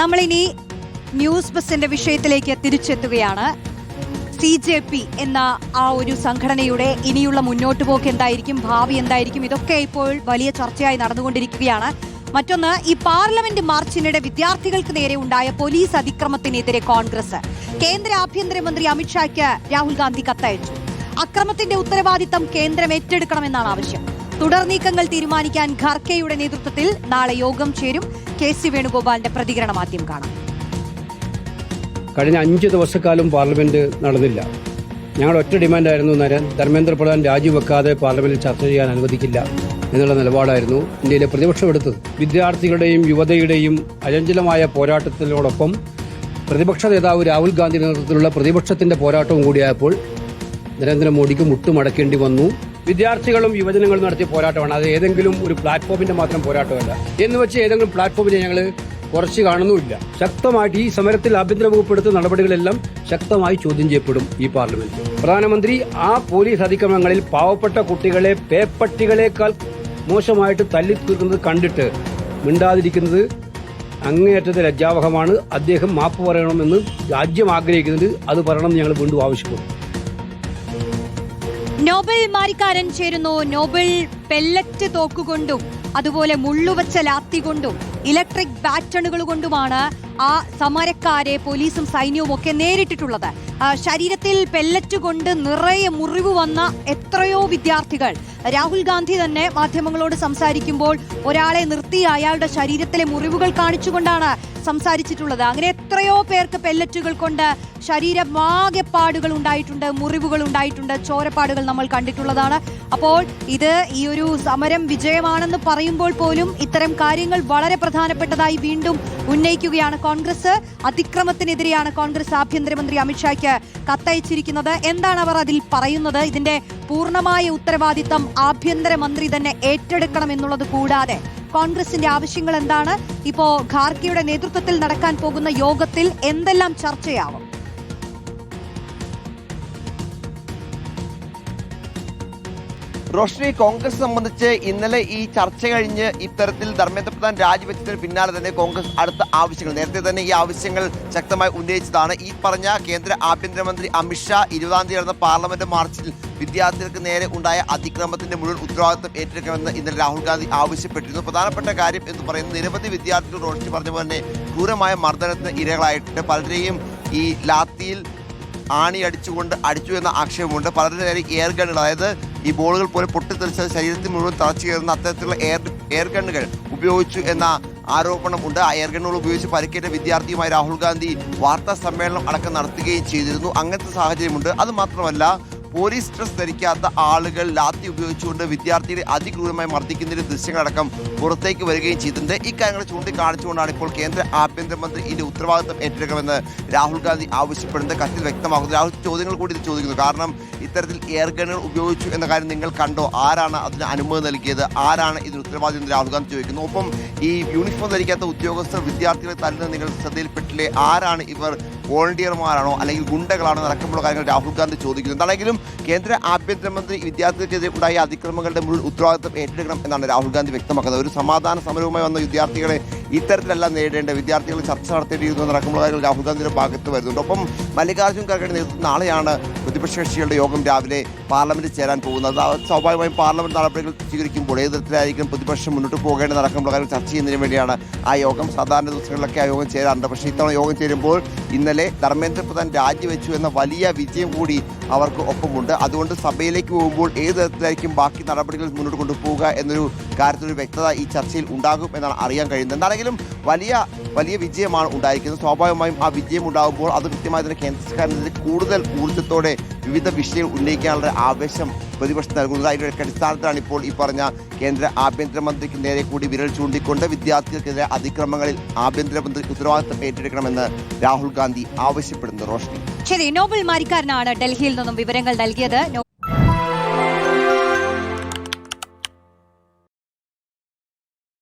നമ്മളിനി ന്യൂസ് ബസിന്റെ വിഷയത്തിലേക്ക് തിരിച്ചെത്തുകയാണ്. CJP എന്ന ആ ഒരു സംഘടനയുടെ ഇനിയുള്ള മുന്നോട്ട് പോക്ക് എന്തായിരിക്കും, ഭാവി എന്തായിരിക്കും, ഇതൊക്കെ ഇപ്പോൾ വലിയ ചർച്ചയായി നടന്നുകൊണ്ടിരിക്കുകയാണ്. മറ്റൊന്ന്, ഈ പാർലമെന്റ് മാർച്ചിനിടെ വിദ്യാർത്ഥികൾക്ക് നേരെ ഉണ്ടായ പോലീസ് അതിക്രമത്തിനെതിരെ കോൺഗ്രസ് കേന്ദ്ര ആഭ്യന്തരമന്ത്രി അമിത്ഷായ്ക്ക് രാഹുൽ ഗാന്ധി കത്തയച്ചു. അക്രമത്തിന്റെ ഉത്തരവാദിത്തം കേന്ദ്രം ഏറ്റെടുക്കണമെന്നാണ് ആവശ്യം. തുടർ നീക്കങ്ങൾ തീരുമാനിക്കാൻ ഖാർഗെയുടെ നേതൃത്വത്തിൽ നാളെ യോഗം ചേരും. KC വേണുഗോപാലിന്റെ പ്രതികരണം ആദ്യം കാണാം. കഴിഞ്ഞ 5 ദിവസക്കാലം പാർലമെന്റ് നടന്നില്ല. ഞങ്ങളുടെ ഒറ്റ ഡിമാൻഡായിരുന്നു, ധർമ്മേന്ദ്ര പ്രധാൻ രാജിവെക്കാതെ പാർലമെന്റിൽ ചർച്ച ചെയ്യാൻ അനുവദിക്കില്ല എന്നുള്ള നിലപാടായിരുന്നു ഇന്ത്യയിലെ പ്രതിപക്ഷം എടുത്തത്. വിദ്യാർത്ഥികളുടെയും യുവതയുടെയും അചഞ്ചലമായ പോരാട്ടത്തിനോടൊപ്പം പ്രതിപക്ഷ നേതാവ് രാഹുൽ ഗാന്ധി നേതൃത്വത്തിലുള്ള പ്രതിപക്ഷത്തിന്റെ പോരാട്ടവും കൂടിയായപ്പോൾ നരേന്ദ്രമോദിക്ക് മുട്ടുമടക്കേണ്ടി വന്നു. വിദ്യാർത്ഥികളും യുവജനങ്ങളും നടത്തിയ പോരാട്ടമാണ്. അത് ഏതെങ്കിലും ഒരു പ്ലാറ്റ്ഫോമിന്റെ മാത്രം പോരാട്ടമല്ല എന്ന് വെച്ച് ഏതെങ്കിലും പ്ലാറ്റ്ഫോമിനെ ഞങ്ങൾ കുറച്ച് കാണുന്നുമില്ല. ശക്തമായിട്ട് ഈ സമരത്തിൽ ആഭ്യന്തര വകുപ്പ് എടുത്ത നടപടികളെല്ലാം ശക്തമായി ചോദ്യം ചെയ്യപ്പെടും ഈ പാർലമെന്റിൽ. പ്രധാനമന്ത്രി ആ പോലീസ് അതിക്രമങ്ങളിൽ പാവപ്പെട്ട കുട്ടികളെ പേപ്പട്ടികളെക്കാൾ മോശമായിട്ട് തല്ലിത്തീർക്കുന്നത് കണ്ടിട്ട് മിണ്ടാതിരിക്കുന്നത് അങ്ങേയറ്റത്തെ ലജ്ജാവഹമാണ്. അദ്ദേഹം മാപ്പ് പറയണമെന്ന് രാജ്യം ആഗ്രഹിക്കുന്നുണ്ട്. അത് പറയണമെന്ന് ഞങ്ങൾ വീണ്ടും ആവശ്യപ്പെടും. നോബൽ മാരിക്കാരൻ ചേരുന്നു. നോബൽ പെല്ലറ്റ് തോക്കുകൊണ്ടും അതുപോലെ മുള്ളുവച്ച ലാത്തി കൊണ്ടും ഇലക്ട്രിക് ബാറ്റണുകൾ കൊണ്ടുമാണ് ആ സമരക്കാരെ പോലീസും സൈന്യവും ഒക്കെ നേരിട്ടിട്ടുള്ളത്. ശരീരത്തിൽ പെല്ലറ്റ് കൊണ്ട് നിറയെ മുറിവ് വന്ന എത്രയോ വിദ്യാർത്ഥികൾ. രാഹുൽ ഗാന്ധി തന്നെ മാധ്യമങ്ങളോട് സംസാരിക്കുമ്പോൾ ഒരാളെ നിർത്തി അയാളുടെ ശരീരത്തിലെ മുറിവുകൾ കാണിച്ചുകൊണ്ടാണ് സംസാരിച്ചിട്ടുള്ളത്. അങ്ങനെ എത്രയോ പേർക്ക് പെല്ലറ്റുകൾ കൊണ്ട് ശരീരമാകെ പാടുകൾ ഉണ്ടായിട്ടുണ്ട്, മുറിവുകൾ ഉണ്ടായിട്ടുണ്ട്, ചോരപ്പാടുകൾ നമ്മൾ കണ്ടിട്ടുള്ളതാണ്. അപ്പോൾ ഇത് ഈ ഒരു സമരം വിജയമാണെന്ന് പറയുമ്പോൾ പോലും ഇത്തരം കാര്യങ്ങൾ വളരെ പ്രധാനപ്പെട്ടതായി വീണ്ടും ഉന്നയിക്കുകയാണ് കോൺഗ്രസ്. അതിക്രമത്തിനെതിരെയാണ് കോൺഗ്രസ് ആഭ്യന്തരമന്ത്രി അമിത്ഷായ്ക്ക് കത്തയച്ചിരിക്കുന്നത്. എന്താണ് അവർ അതിൽ പറയുന്നത്? ഇതിന്റെ പൂർണ്ണമായ ഉത്തരവാദിത്തം ആഭ്യന്തരമന്ത്രി തന്നെ ഏറ്റെടുക്കണം എന്നുള്ളത് കൂടാതെ കോൺഗ്രസിന്റെ ആവശ്യങ്ങൾ എന്താണ്? ഇപ്പോ ഖാർഗെയുടെ നേതൃത്വത്തിൽ നടക്കാൻ പോകുന്ന യോഗത്തിൽ എന്തെല്ലാം ചർച്ചയാവും? റോഷ്നി, കോൺഗ്രസ് സംബന്ധിച്ച് ഇന്നലെ ഈ ചർച്ച കഴിഞ്ഞ് ഇത്തരത്തിൽ ധർമ്മേന്ദ്ര പ്രധാൻ രാജിവെച്ചതിന് പിന്നാലെ തന്നെ കോൺഗ്രസ് അടുത്ത ആവശ്യങ്ങൾ നേരത്തെ തന്നെ ഈ ആവശ്യങ്ങൾ ശക്തമായി ഉന്നയിച്ചതാണ്. ഈ പറഞ്ഞ കേന്ദ്ര ആഭ്യന്തരമന്ത്രി അമിത്ഷാ 20-ാം തീയതി നടന്ന പാർലമെന്റ് മാർച്ചിൽ വിദ്യാർത്ഥികൾക്ക് നേരെ ഉണ്ടായ അതിക്രമത്തിന്റെ മുഴുവൻ ഉത്തരവാദിത്വം ഏറ്റെടുക്കണമെന്ന് ഇന്നലെ രാഹുൽ ഗാന്ധി ആവശ്യപ്പെട്ടിരുന്നു. പ്രധാനപ്പെട്ട കാര്യം എന്ന് പറയുന്നത് നിരവധി വിദ്യാർത്ഥികൾ റോഷ്നി പറഞ്ഞ പോലെ തന്നെ ക്രൂരമായ മർദ്ദനത്തിന് ഇരകളായിട്ടുണ്ട്. പലരെയും ഈ ലാത്തിയിൽ ആണി അടിച്ചുകൊണ്ട് അടിച്ചു എന്ന ആക്ഷേപമുണ്ട്. പലരുടെ നേരെ എയർ ഗണ്ണുകൾ, അതായത് ഈ ബോളുകൾ പോലെ പൊട്ടിത്തെറിച്ച ശരീരത്തിൽ മുഴുവൻ തറച്ചു കയറുന്ന അത്തരത്തിലുള്ള എയർ ഗണ്ണുകൾ ഉപയോഗിച്ചു എന്ന ആരോപണമുണ്ട്. ആ എയർ ഗണ്ണുകൾ ഉപയോഗിച്ച് പരിക്കേറ്റ വിദ്യാർത്ഥിയുമായി രാഹുൽ ഗാന്ധി വാർത്താ സമ്മേളനം അടക്കം നടത്തുകയും ചെയ്തിരുന്നു. അങ്ങനത്തെ സാഹചര്യമുണ്ട്. അത് മാത്രമല്ല, പോലീസ് ഡ്രസ് ധരിക്കാത്ത ആളുകൾ ലാത്തി ഉപയോഗിച്ചുകൊണ്ട് വിദ്യാർത്ഥികളെ അതിക്രൂരമായി മർദ്ദിക്കുന്നതിന്റെ ദൃശ്യങ്ങളടക്കം പുറത്തേക്ക് വരികയും ചെയ്തിട്ടുണ്ട്. ഇക്കാര്യങ്ങൾ ചൂണ്ടിക്കാണിച്ചുകൊണ്ടാണ് ഇപ്പോൾ കേന്ദ്ര ആഭ്യന്തരമന്ത്രി ഇതിന്റെ ഉത്തരവാദിത്തം ഏറ്റെടുക്കണമെന്ന് രാഹുൽ ഗാന്ധി ആവശ്യപ്പെടുന്നത് കത്തിൽ വ്യക്തമാക്കുന്നത്. രാഹുൽ ചോദ്യങ്ങൾ കൂടി ഇത് ചോദിക്കുന്നു. കാരണം ഇത്തരത്തിൽ എയർ ഗണ്ണുകൾ ഉപയോഗിച്ചു എന്ന കാര്യം നിങ്ങൾ കണ്ടോ? ആരാണ് അതിന് അനുമതി നൽകിയത്? ആരാണ് ഇതിന് ഉത്തരവാദിത്തം എന്ന് രാഹുൽ ഗാന്ധി ചോദിക്കുന്നു. ഒപ്പം ഈ യൂണിഫോം ധരിക്കാത്ത ഉദ്യോഗസ്ഥർ വിദ്യാർത്ഥികളെ തല്ലുന്നത് നിങ്ങൾ ശ്രദ്ധയിൽപ്പെട്ടില്ലേ? ആരാണ് ഇവർ? വോളണ്ടിയർമാരാണോ അല്ലെങ്കിൽ ഗുണ്ടകളാണോ നടക്കുമ്പോൾ കാര്യങ്ങൾ രാഹുൽ ഗാന്ധി ചോദിക്കുന്നു. എന്താണെങ്കിലും കേന്ദ്ര ആഭ്യന്തരമന്ത്രി വിദ്യാർത്ഥികൾക്കെതിരെ ഉണ്ടായ അതിക്രമങ്ങളുടെ മുഴുവൻ ഉത്തരവാദിത്തം ഏറ്റെടുക്കണം എന്നാണ് രാഹുൽ ഗാന്ധി വ്യക്തമാക്കുന്നത്. ഒരു സമാധാന സമരവുമായി വന്ന വിദ്യാർത്ഥികളെ ഇത്തരത്തിലല്ല നേരിടേണ്ട, വിദ്യാർത്ഥികൾ ചർച്ച നടത്തേണ്ടിയിരുന്നു നടക്കുമ്പോൾ കാര്യങ്ങൾ രാഹുൽ ഗാന്ധിയുടെ ഭാഗത്ത് വരുന്നുണ്ട്. ഒപ്പം മല്ലികാർജ്ജുൻ ഖാർഗെയുടെ നേതൃത്വത്തിൽ നാളെയാണ് പ്രതിപക്ഷ കക്ഷികളുടെ യോഗം രാവിലെ പാർലമെന്റിൽ ചേരാൻ പോകുന്നത്. സ്വാഭാവികമായും പാർലമെന്റ് നടപടികൾ സ്വീകരിക്കുമ്പോൾ ഏത് തരത്തിലായിരിക്കും പ്രതിപക്ഷം മുന്നോട്ട് പോകേണ്ട നടക്കുമ്പോൾ കാര്യം ചർച്ച ചെയ്യുന്നതിന് വേണ്ടിയാണ് ആ യോഗം. സാധാരണ ദിവസങ്ങളിലൊക്കെ ആ യോഗം ചേരാറുണ്ട്. പക്ഷേ ഇത്തവണ യോഗം ചേരുമ്പോൾ ഇന്നലെ ധർമ്മേന്ദ്ര പ്രധാൻ രാജിവെച്ചു എന്ന വലിയ വിജയം കൂടി അവർക്ക് ഒപ്പമുണ്ട്. അതുകൊണ്ട് സഭയിലേക്ക് പോകുമ്പോൾ ഏത് തരത്തിലായിരിക്കും ബാക്കി നടപടികൾ മുന്നോട്ട് കൊണ്ടുപോവുക എന്നൊരു കാര്യത്തിലൊരു വ്യക്തത ഈ ചർച്ചയിൽ ഉണ്ടാകും എന്നാണ് അറിയാൻ കഴിയുന്നത്. എന്താണെങ്കിലും വലിയ വിജയമാണ് ഉണ്ടായിരിക്കുന്നത്. സ്വാഭാവികമായും ആ വിജയം ഉണ്ടാകുമ്പോൾ അത് കൃത്യമായി തന്നെ കേന്ദ്ര സർക്കാരിനെതിരെ കൂടുതൽ ഊർജ്ജത്തോടെ വിവിധ വിഷയങ്ങൾ ഉന്നയിക്കാനുള്ള ആവേശം പ്രതിപക്ഷം നൽകുന്നത്. അതിൻ്റെ അടിസ്ഥാനത്തിലാണ് ഇപ്പോൾ ഈ പറഞ്ഞ കേന്ദ്ര ആഭ്യന്തരമന്ത്രിക്ക് നേരെ കൂടി വിരൽ ചൂണ്ടിക്കൊണ്ട് വിദ്യാർത്ഥികൾക്കെതിരെ അതിക്രമങ്ങളിൽ ആഭ്യന്തരമന്ത്രി ഉത്തരവാദിത്തം ഏറ്റെടുക്കണമെന്ന് രാഹുൽ ഗാന്ധി ആവശ്യപ്പെടുന്നു. റോഷ്നി, ശരി. നോബൽ മാരിക്കാരനാണ് ഡൽഹിയിൽ നിന്നും വിവരങ്ങൾ നൽകിയത്.